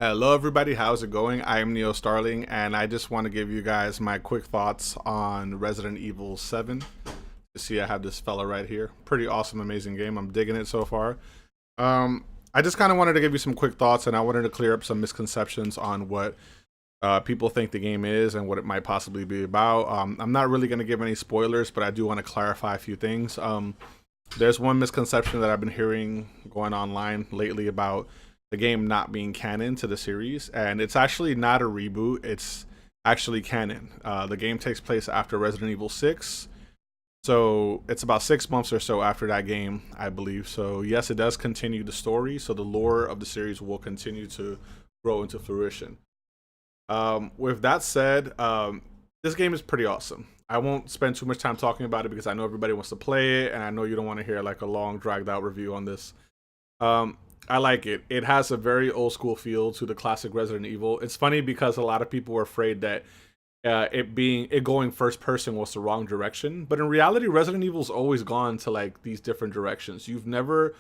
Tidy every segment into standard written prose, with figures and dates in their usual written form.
Hello, everybody. How's it going? I am Neo Starling, and I just want to give you guys my quick thoughts on Resident Evil 7. You see, I have this fella right here. Pretty awesome, amazing game. I'm digging it so far. I just kind of wanted to give you some quick thoughts, and I wanted to clear up some misconceptions on what people think the game is and what it might possibly be about. I'm not really going to give any spoilers, but I do want to clarify a few things. There's one misconception that I've been hearing going online lately about the game not being canon to the series, and it's actually not a reboot. It's actually canon. The game takes place after Resident Evil 6, so it's about 6 months or so after that game, I believe. So yes, it does continue the story. So the lore of the series will continue to grow into fruition. With that said, this game is pretty awesome. I won't spend too much time talking about it because I know everybody wants to play it, and I know you don't want to hear like a long, dragged out review on this. Um, I like it. It has a very old school feel to the classic Resident Evil. It's funny because a lot of people were afraid that it going first person was the wrong direction, but in reality, Resident Evil's always gone to like these different directions. You've never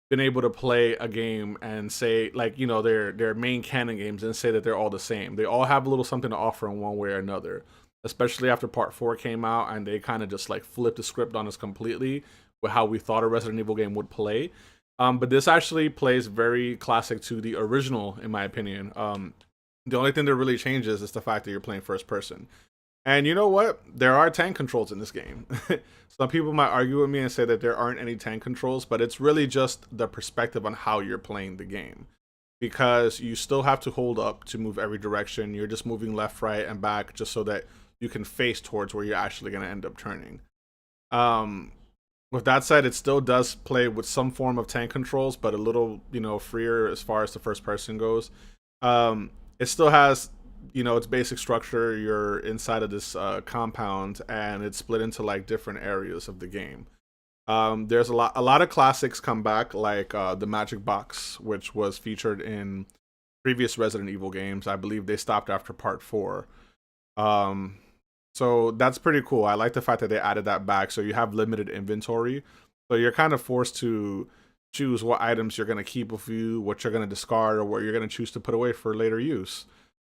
been able to play a game and say like their main canon games and say that they're all the same. They all have a little something to offer in one way or another. Especially after Part 4 came out and they kind of just like flipped the script on us completely with how we thought a Resident Evil game would play. But this actually plays very classic to the original, in my opinion. The only thing that really changes is the fact that you're playing first person. And you know what? There are tank controls in this game. Some people might argue with me and say that there aren't any tank controls, but it's really just the perspective on how you're playing the game. Because you still have to hold up to move every direction. You're just moving left, right, and back just so that you can face towards where you're actually going to end up turning. Um, with that said, it still does play with some form of tank controls, but a little, freer as far as the first person goes. It still has, its basic structure. You're inside of this compound, and it's split into like different areas of the game. There's a lot of classics come back, like the Magic Box, which was featured in previous Resident Evil games. I believe they stopped after Part 4. Um, so that's pretty cool. I like the fact that they added that back. So you have limited inventory. So you're kind of forced to choose what items you're going to keep with you, what you're going to discard, or what you're going to choose to put away for later use.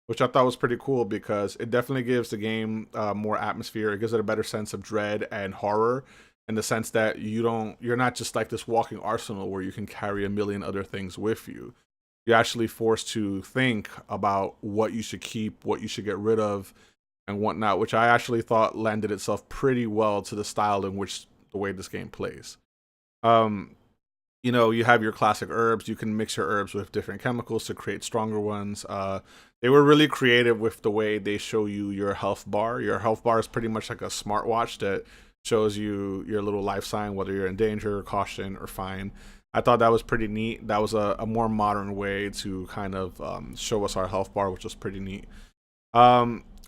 Which I thought was pretty cool because it definitely gives the game more atmosphere. It gives it a better sense of dread and horror in the sense that you're not just like this walking arsenal where you can carry a million other things with you. You're actually forced to think about what you should keep, what you should get rid of, and whatnot, which I actually thought landed itself pretty well to the style in which the way this game plays. Um, you have your classic herbs. You can mix your herbs with different chemicals to create stronger ones. They were really creative with the way they show you your health bar. Your health bar is pretty much like a smartwatch that shows you your little life sign, whether you're in danger, caution, or fine. I thought that was pretty neat. That was a more modern way to kind of show us our health bar, which was pretty neat.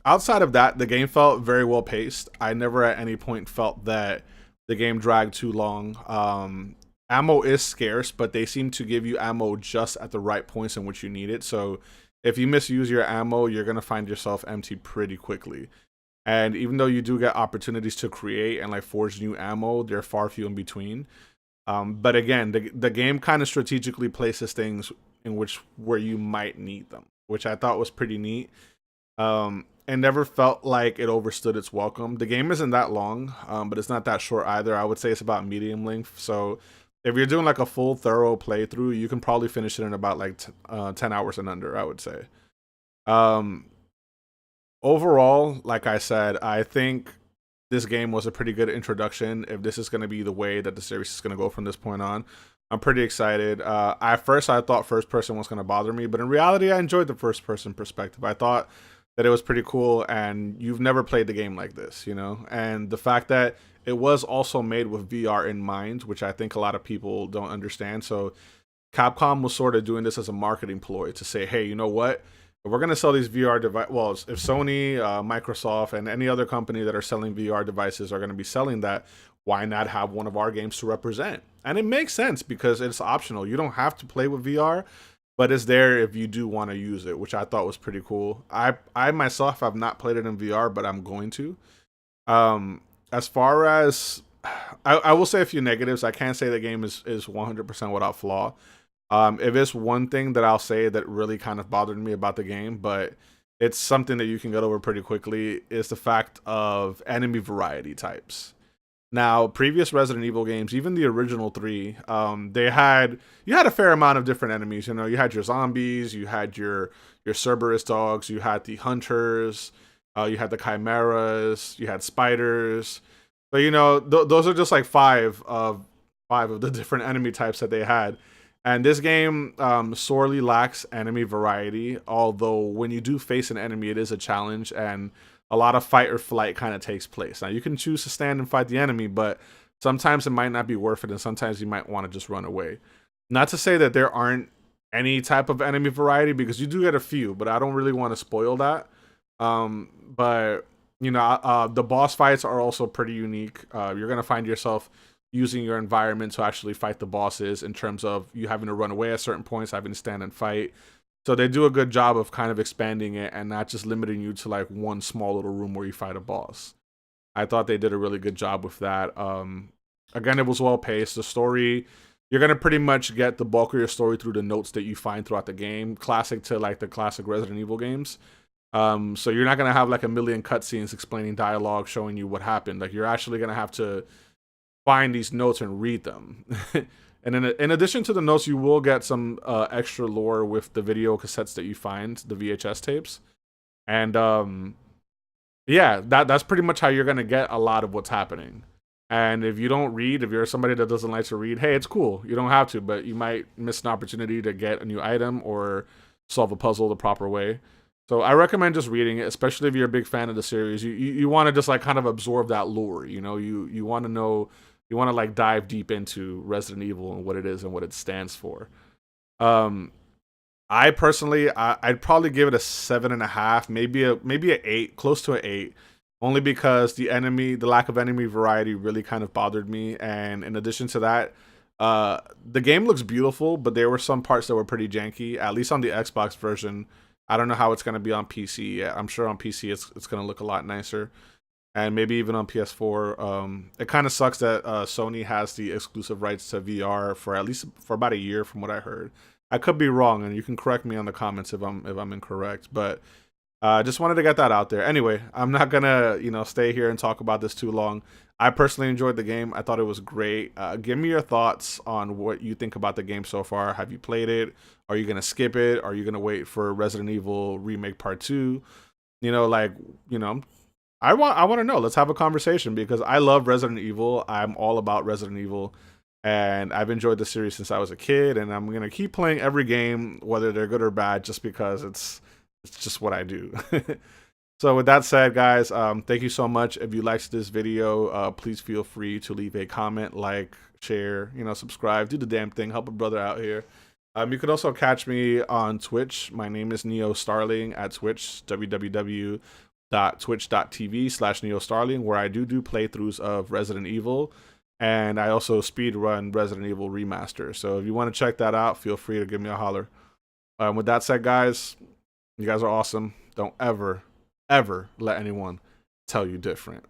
Outside of that, the game felt very well paced. I never at any point felt that the game dragged too long. Ammo is scarce, but they seem to give you ammo just at the right points in which you need it. So if you misuse your ammo, you're going to find yourself empty pretty quickly. And even though you do get opportunities to create and like forge new ammo, they're far few in between. But again, the game kind of strategically places things in which where you might need them, which I thought was pretty neat. And never felt like it overstood its welcome. The game isn't that long, but it's not that short either. I would say it's about medium length. So if you're doing like a full thorough playthrough, you can probably finish it in about like 10 hours and under, I would say. Um, Overall, like I said, I think this game was a pretty good introduction. If this is going to be the way that the series is going to go from this point on, I'm pretty excited. At first, I thought first person was going to bother me, but in reality, I enjoyed the first person perspective. I thought that it was pretty cool, and you've never played the game like this, And the fact that it was also made with VR in mind, which I think a lot of people don't understand. So Capcom was sort of doing this as a marketing ploy to say, hey, you know what? If we're going to sell these VR devices, well, if Sony, Microsoft, and any other company that are selling VR devices are going to be selling that, why not have one of our games to represent? And it makes sense because it's optional. You don't have to play with VR, but it's there if you do want to use it, which I thought was pretty cool. I myself have not played it in VR, but I'm going to. As far as I will say a few negatives. I can't say the game is 100% without flaw. If it's one thing that I'll say that really kind of bothered me about the game, but it's something that you can get over pretty quickly, is the fact of enemy variety types. Now, previous Resident Evil games, even the original three, you had a fair amount of different enemies. You know, you had your zombies, you had your Cerberus dogs, you had the hunters, you had the chimeras, you had spiders. But you know, those are just like five of the different enemy types that they had. And this game sorely lacks enemy variety. Although when you do face an enemy, it is a challenge, and a lot of fight or flight kind of takes place. Now you can choose to stand and fight the enemy, but sometimes it might not be worth it, and sometimes you might want to just run away. Not to say that there aren't any type of enemy variety, because you do get a few, but I don't really want to spoil that. But you know, the boss fights are also pretty unique. You're gonna find yourself using your environment to actually fight the bosses, in terms of you having to run away at certain points, having to stand and fight. So they do a good job of kind of expanding it and not just limiting you to like one small little room where you fight a boss. I thought they did a really good job with that. Again, it was well paced. The story, you're gonna pretty much get the bulk of your story through the notes that you find throughout the game, classic to like the classic Resident Evil games. So you're not gonna have like a million cutscenes explaining dialogue, showing you what happened. Like, you're actually gonna have to find these notes and read them. And in addition to the notes, you will get some extra lore with the video cassettes that you find, the VHS tapes. And yeah, that's pretty much how you're going to get a lot of what's happening. And if you don't read, if you're somebody that doesn't like to read, hey, it's cool. You don't have to, but you might miss an opportunity to get a new item or solve a puzzle the proper way. So I recommend just reading it, especially if you're a big fan of the series. You want to just like kind of absorb that lore. You know, you want to know, you want to like dive deep into Resident Evil and what it is and what it stands for. I personally, I'd probably give it a 7.5, maybe a 8, close to an 8, only because the lack of enemy variety really kind of bothered me. And in addition to that, the game looks beautiful, but there were some parts that were pretty janky, at least on the Xbox version. I don't know how it's going to be on PC yet. I'm sure on PC it's going to look a lot nicer. And maybe even on PS4. It kind of sucks that Sony has the exclusive rights to VR for at least for about a year, from what I heard. I could be wrong, and you can correct me on the comments if I'm incorrect. But just wanted to get that out there. Anyway, I'm not gonna stay here and talk about this too long. I personally enjoyed the game. I thought it was great. Give me your thoughts on what you think about the game so far. Have you played it? Are you gonna skip it? Are you gonna wait for Resident Evil Remake Part 2? I want to know. Let's have a conversation, because I love Resident Evil. I'm all about Resident Evil, and I've enjoyed the series since I was a kid, and I'm gonna keep playing every game, whether they're good or bad, just because it's just what I do. So with that said, guys, thank you so much. If you liked this video, please feel free to leave a comment, like, share, subscribe, do the damn thing, help a brother out here. You could also catch me on Twitch. My name is Neo Starling at Twitch, www.twitch.tv/NeoStarling, where I do playthroughs of Resident Evil, and I also speedrun Resident Evil Remaster. So if you want to check that out, feel free to give me a holler. With that said, guys, you guys are awesome. Don't ever let anyone tell you different.